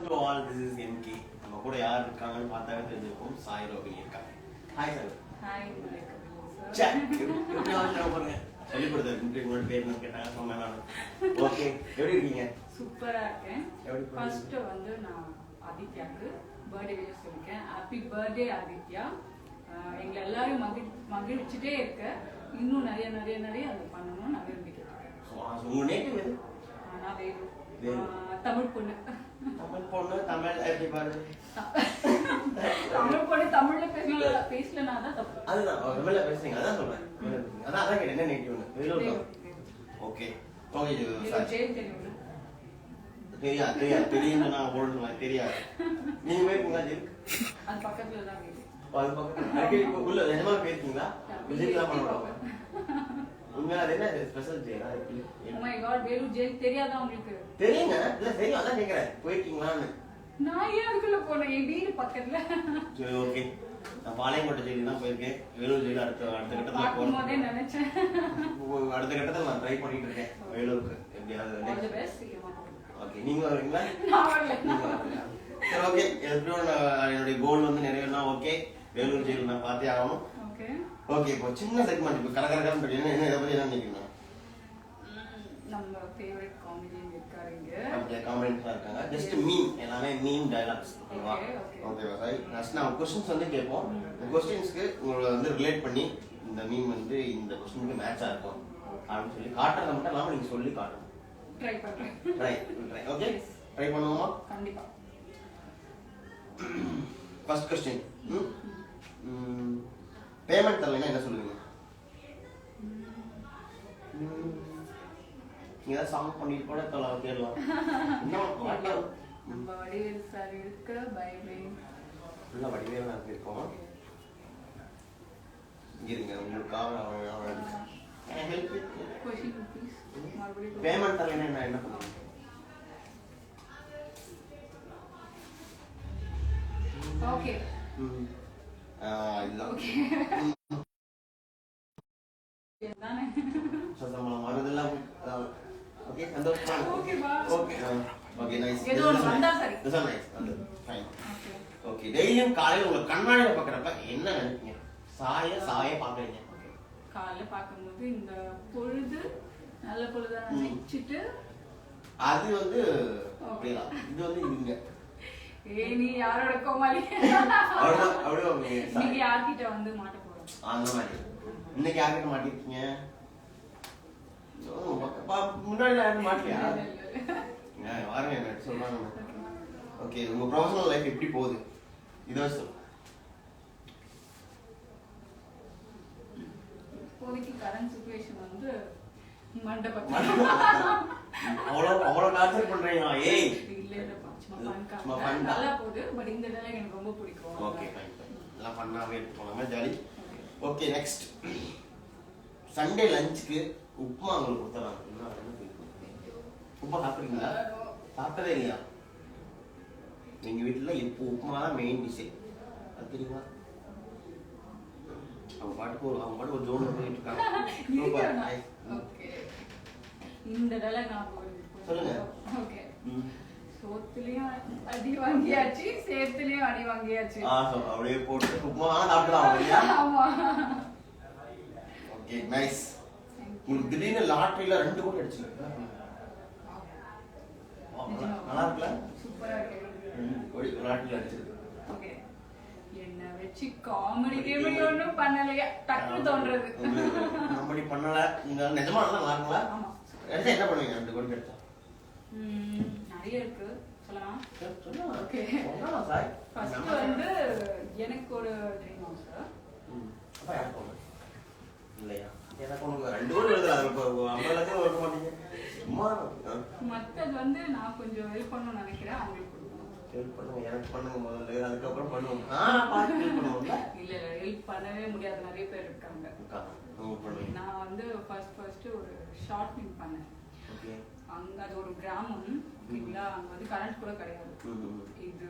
Welcome to all. This is MK. நம்ம கூட யார் இருக்காங்கன்னு பார்த்தாவே தெரிஞ்சிருக்கும். சாய் ரோகிணி இருக்காங்க. Hi sir. Hi sir. எப்படி பாருங்க. சொல்லி கொடுத்தாரு. உங்களோட பேர் என்ன கேட்டாங்க சொன்னேன் நான். ஓகே. எப்படி இருக்கீங்க? சூப்பரா இருக்கேன். ஃபர்ஸ்ட் வந்து நான் ஆதித்யாக்கு பர்த்டே விஷ் சொல்லிருக்கேன். Happy birthday Aditya. எங்களை எல்லாரும் மகிழ்ச்சிட்டே இருக்க இன்னும் நிறைய நிறைய நிறைய அதை பண்ணணும்னு நான் விரும்பிக்கிறேன். உங்க நேட்டிவ் எது? நான் வேறு தமிழ் பொண்ணு. தமிழ் பொண்ணு தமிழ் எப்படி பாரு? தமிழ் பொண்ணு தமிழ்ல பேசலனா தான் தப்பு. அதுதான் தமிழ்ல பேசுறீங்க அதான் சொல்றேன். அதான் கேட்டேன் என்ன நேட்டிவ்னு. வேலூர் தான். ஓகே. Okay sir. தெரியும் நான் போடுறேன் தெரியாது. நீங்க போயிருக்கீங்களா ஜெயிலுக்கு? அது பக்கத்துல தான் வீடு. அது பக்கத்துல உள்ள நிஜமா போயிருக்கீங்களா? விசிட்லாம் பண்ணுவாங்க. உங்க அது என்ன ஸ்பெஷல் ஜெயிலா இருக்கு? Oh my god, Vellore jail தெரியாதா உங்களுக்கு? தெரியுங்க. இல்ல தெரியும் அதான் கேக்குறேன். போயிருக்கீங்களான்னு. நான் ஏன் அதுக்குள்ள போனேன்? என் வீடு பக்கத்துல. சரி ஓகே. நான் பாளையங்கோட்டை ஜெயிலுக்கு தான் போயிருக்கேன். வேலூர் ஜெயில் அடுத்த கட்டத்துல போறேன் நினைச்சேன். அடுத்த கட்டத்துல நான் ட்ரை பண்ணிட்டு இருக்கேன் வேலூருக்கு. எப்படியாவது ஆல் தி பெஸ்ட். ஓகே. நீங்க வரீங்களா? நான் வரல. சரி ஓகே. எப்படியும் என்னோட கோல் வந்து நிறைவேறினா ஓகே. வேலூர் ஜெயில் நான் பார்த்தே ஆகணும். ஓகே. ஓகே. இப்போ சின்ன செக்மெண்ட் இப்போ கலகலகன்னு படிக்கணும். என்ன இதை பத்தி என்ன நினைக்கிறீங்க? நம்ம ஃபேவரட் காமெடியன் இருக்காருங்க. அப்படியே காமெடியன்ஸா இருக்காங்க. ஜஸ்ட் மீம் எல்லாமே மீம் டயலாக்ஸ். ஓகேவா? ஓகேவா சார்? ஃபர்ஸ்ட் நான் क्वेश्चंस வந்து கேட்போம். இந்த क्वेश्चंसக்கு உங்களை வந்து ரிலேட் பண்ணி இந்த மீம் வந்து இந்த क्वेश्चनக்கு மேட்சா இருக்கும் அப்படின்னு சொல்லி காட்டுறத மட்டும் இல்லாம நீங்க சொல்லி காட்டணும். ட்ரை பண்றேன். ட்ரை. ஓகே. ட்ரை பண்ணுவோமா? கண்டிப்பா. First question. பேமெண்ட் தரலைன்னா என்ன சொல்லுவீங்க? நீங்க ஏதாவது சாங் பண்ணிட்டு கூட கேட்கலாம். நம்ம வடிவேல் சார் இருக்க பயமே. ஃபுல்லா வடிவேல் நான் இருக்கோம். இருங்க உங்களுக்காக ஹெல்ப் क्वेश्चन ப்ளீஸ். மறுபடியும் பேமெண்ட் தரலைன்னா என்ன பண்ணுவீங்க? ஓகே. இல்ல ஓகே. என்னன்னு சத்தம் மறதெல்லாம் ஓகே சந்தோஷமா ஓகே பா. Okay okay nice. ஏதோ ஒன்று வந்தா சரி. This is nice. அந்த ஃபைன். ஓகே. ஓகே. டெய்லியும் காலையில உங்க கண்ணாடியில பார்க்கறப்ப என்ன நினைப்பீங்க? சாய பாக்குறீங்க. காலைல பார்க்கும்போது இந்த பொழுது நல்ல பொழுதா நினைச்சிட்டு அது வந்து அப்படியா? இது வந்து இங்க ஏய் நீ யாரோட கோமாளி? அப்படியே நீங்க யார்கிட்ட வந்து மாட்ட போறோம்? அந்த மாதிரி. இன்னைக்கு யார்கிட்ட மாட்டிருக்கீங்க? முன்னாடி யாரும் மாட்டலையா? வாருங்க என்ன சொல்லுவாங்க. ஓகே. உங்க ப்ரொஃபஷனல் லைஃப் எப்படி போகுது? இதை சொல்லு. இப்போதைக்கு கரண்ட் சிச்சுவேஷன் வந்து மண்டபம். அவ்வளோ டார்ச்சர் பண்றீங்களா? ஏய் இல்ல இல்லப்பா, சும்மா ஃபன். நல்லா போகுது. பட் இந்த டயலாக் எனக்கு ரொம்ப பிடிக்கும். Okay fine fine. எல்லாம் பண்ணாவே போலாமே ஜாலி. Okay next. சண்டே லஞ்சுக்கு உப்புமா உங்களுக்கு கொடுத்துறாங்க. உப்புமா சாப்பிடுறீங்களா? சாப்பிட்டதே இல்லையா? எங்க வீட்டுல இப்போ உப்புமா தான் மெயின் டிஷ். அது தெரியுமா? அவங்க பாட்டுக்கு ஒரு ஜோன் போயிட்டு இருக்காங்க. ஓகே. இந்த டயலாக் நான் சொல்லுங்க. ஓகே. சோத்துலயும் அடி வாங்கியாச்சு, சேத்துலயும் அடி வாங்கியாச்சு. அப்படியே போட்டு உப்புமா சாப்பிடலாம். ஆமா. Okay nice. உங்களுக்கு திடீர்னு லாட்டரியில 2 கோடி அடிச்சிருக்கு. நல்லா இருக்குல்ல? சூப்பரா இருக்கு. 2 கோடி லாட்டரியில அடிச்சிருக்கு. ஓகே. என்ன வெச்சி காமெடி கேமெடி ஒண்ணும் பண்ணலையா? டக்குனு தோன்றது. காமெடி பண்ணல. நீங்க நிஜமா நல்லா இருக்குங்களா? ஆமா. எடுத்து என்ன பண்ணுவீங்க 2 கோடி எடுத்தா? நிறைய இருக்கு. சொல்லலாம்? சொல்லலாம். ஓகே. சொல்லலாம் சார். ஃபர்ஸ்ட் வந்து எனக்கு ஒரு ட்ரீம் ஹவுஸ். அப்பா யார் போங்க? இல்லையா? எனக்கு ஒன்று 2 கோடி வருது. அது இப்போ 50 லட்சம் வருது மாட்டீங்க. சும்மா மற்றது வந்து நான் கொஞ்சம் ஹெல்ப் பண்ணணும்னு நினைக்கிறேன். அவங்களுக்கு கொடுக்கணும். ஹெல்ப் பண்ணுங்க. எனக்கு பண்ணுங்க முதல்ல. அதுக்கப்புறம் பண்ணுவோம். பார்த்து ஹெல்ப் பண்ணுவோம்ல? இல்ல இல்ல ஹெல்ப் பண்ணவே முடியாத நிறைய பேர் இருக்காங்க. நான் வந்து ஃபர்ஸ்ட் ஒரு ஷார்ட் ஃபிலிம் பண்ணேன். ஓகே. அங்க அது ஒரு கிராமம். ஓகேங்களா? அங்க வந்து கரண்ட் கூட கிடையாது. இது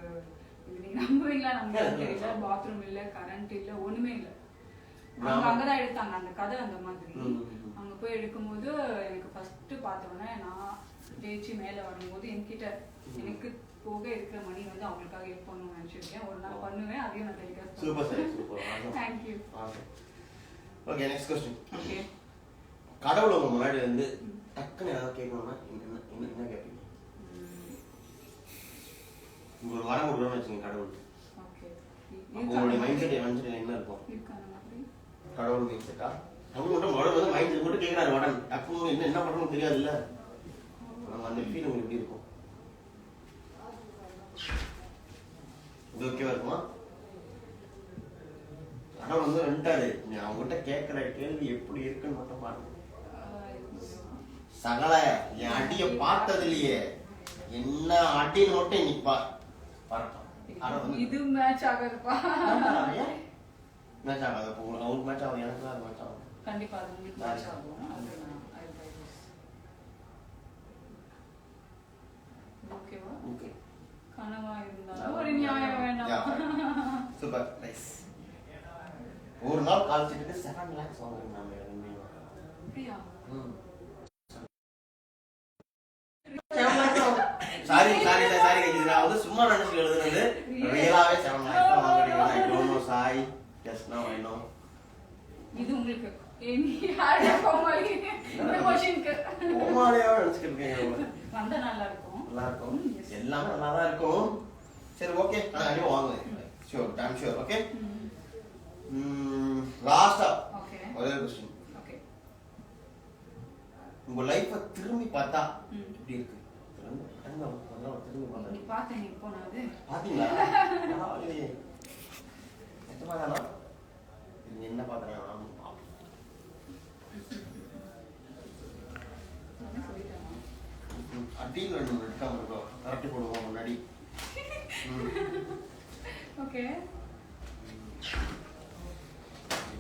நீங்க நம்புவீங்களா நம்புவீங்களா தெரியல. பாத்ரூம் இல்ல, கரண்ட் இல்ல, ஒண்ணுமே இல்ல. அங்கதான் எடுத்தாங்க அந்த கதை அந்த மாதிரி. அங்க போய் எடுக்கும்போது எனக்கு ஃபர்ஸ்ட் பார்த்தோன்னே நான் ஜெயிச்சு மேல வரும்போது என்கிட்ட எனக்கு போக இருக்கிற சொன்னேன் அதையும் நான் telecast super sir super thank you okay next question okay கடவுள் உங்க முன்னாடி வந்து டக்குன்னு ஏதாவது கேட்கணும்னா என்ன கேட்பீங்க ஒரு வரம் கொடுக்கணும்னு வச்சுங்க கடவுள் ஓகே உங்களுடைய மைண்ட் செட் என்ன இருக்கும் இருக்கான மாதிரி கடவுள் மைண்ட் செட்டா அவங்க மட்டும் கடவுள் வந்து மைண்ட் செட் போட்டு கேட்கறாரு உடனே டக்குன்னு என்ன பண்ணணும்னு தெரியாதுல்ல அந்த ஃபீல் உங்களுக்கு எப்படி இருக்கும் இது ஓகேவா இருக்குமா கடவுள் வந்து வந்துட்டாரு நீ அவங்ககிட்ட கேட்கிற கேள்வி எப்படி இருக்குன்னு மட்டும் பாருங்க சகல என் அடிய பார்த்தது இல்லையே என்ன அடின்னு மட்டும் நிப்பா இது மேட்ச் ஆகாதுப்பா மேட்ச் ஆகாது அவங்களுக்கு மேட்ச் ஆகும் எனக்கு அது மேட்ச் ஆகும் கண்டிப்பா அது உங்களுக்கு மேட்ச் ஆகும் ஓகேவா ஓகே கனவா இருந்தாலும் ஒரு நியாயம் வேண்டாம் சூப்பர் நைஸ் ஒரு நாள் கால் செட்டுக்கு 7 lakhs வாங்குறீங்க நாம அப்படியா சாரி இது நான் வந்து சும்மா நினைச்சு எழுதுனது ரியலாவே 7 lakhs தான் வாங்குறீங்க I don't know Sai just நவ ஐ நோ இது உங்களுக்கு யாரா கோமாளி இந்த क्वेश्चनக்கு கோமாளியா நினைச்சிருக்கீங்க வந்தா நல்லா இருக்கும் எல்லாமே நல்லா தான் இருக்கும் சரி ஓகே நான் அடியே வாங்குறேன் ஷூர் டைம் ஷூர் ஓகே லாஸ்டா ஓகே ஒரே क्वेश्चन ஓகே உங்க லைஃபை திரும்பி பார்த்தா எப்படி இருக்கு திரும்பி பார்த்தா நீ பாத்தீங்க இப்போ நான் பாத்தீங்களா இல்லையே எத்தனை நீ என்ன பாக்குறேன் அடியில் 2 எடுக்காம இருக்கோம் கரெக்ட் போடுவோம் முன்னாடி ஓகே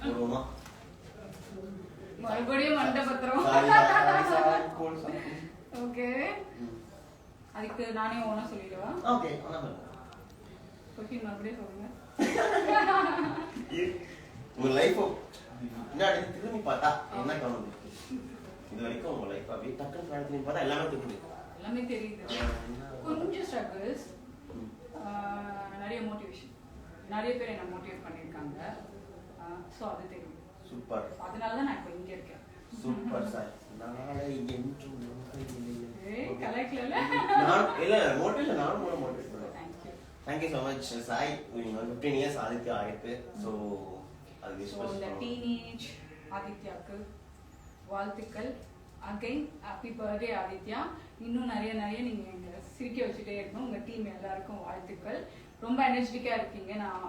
போடுவோமா மறுபடியும் மண்டபத்திரம் ஓகே அதுக்கு நானே ஓனா சொல்லிடுவா ஓகே கொஸ்டின் மறுபடியும் சொல்லுங்க உங்க லைஃப் முன்னாடி திரும்பி பார்த்தா என்ன தோணுது இது வரைக்கும் உங்க லைஃப் அப்படியே டக்குன்னு திரும்பி பார்த்தா எல்லாமே தெரியுது கொஞ்சம் ஸ்ட்ரகிள்ஸ் நிறைய மோட்டிவேஷன் நிறைய பேர் என்ன மோட்டிவேட் பண்ணியிருக்காங்க ஸோ அது தெரியும் சூப்பர் அதனால தான் நான் இப்போ இங்கே இருக்கேன் சூப்பர் சார் நாளை என்றும் கலெக்ட்ல இல்ல மோட்டிவேட் நானும் மோட்டிவேட் பண்ணுவேன் தேங்க்யூ ஸோ மச் சாய் நீங்க 15 இயர்ஸ் ஆதித்யா ஆயிருக்கு ஸோ அது இந்த டீனேஜ் ஆதித்யாக்கு வாழ்த்துக்கள் அகைன் ஹாப்பி பர்த்டே ஆதித்யா இன்னும் நிறைய நீங்க எங்க சிரிக்க வச்சுட்டே இருக்கணும் உங்க டீம் எல்லாருக்கும் வாழ்த்துக்கள் ரொம்ப எனர்ஜெட்டிக்கா இருக்கீங்க நான்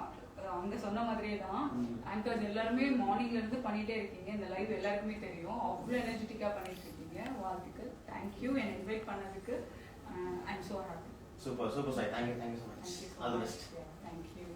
அங்க சொன்ன மாதிரியே தான் ஆங்கர்ஸ் எல்லாருமே மார்னிங்ல இருந்து பண்ணிட்டே இருக்கீங்க இந்த லைவ் எல்லாருக்குமே தெரியும் அவ்வளவு எனர்ஜெட்டிக்கா பண்ணிட்டு இருக்கீங்க வாழ்த்துக்கள் தேங்க்யூ என்னை இன்வைட் பண்ணதுக்கு I am so happy super Sai thank you so much all the best thank you